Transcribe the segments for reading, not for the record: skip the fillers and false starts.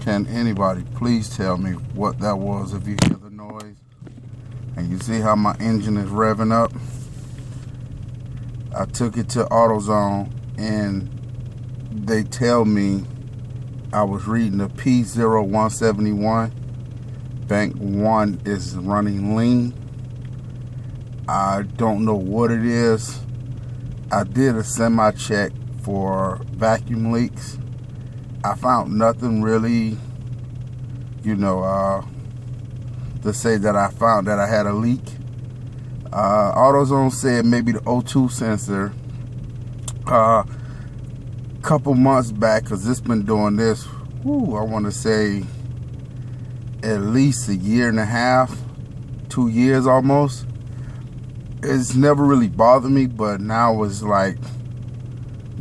Can anybody please tell me what that was if you hear the noise? And you see how my engine is revving up? I took it to AutoZone and they tell me I was reading the P0171. Bank 1 is running lean. I don't know what it is. I did a semi-check for vacuum leaks. I found nothing really, to say that I found that I had a leak. AutoZone said maybe the O2 sensor. Couple months back, because it's been doing this, I want to say at least a year and a half, 2 years almost. It's never really bothered me, but now it's like,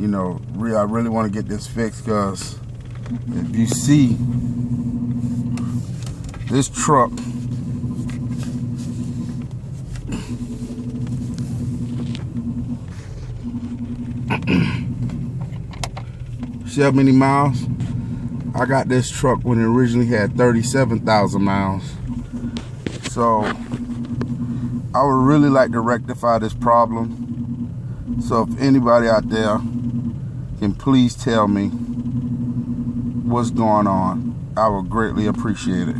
I really want to get this fixed, because if you see this truck, see how many miles? I got this truck when it originally had 37,000 miles. So I would really like to rectify this problem. So if anybody out there can please tell me what's going on, I would greatly appreciate it.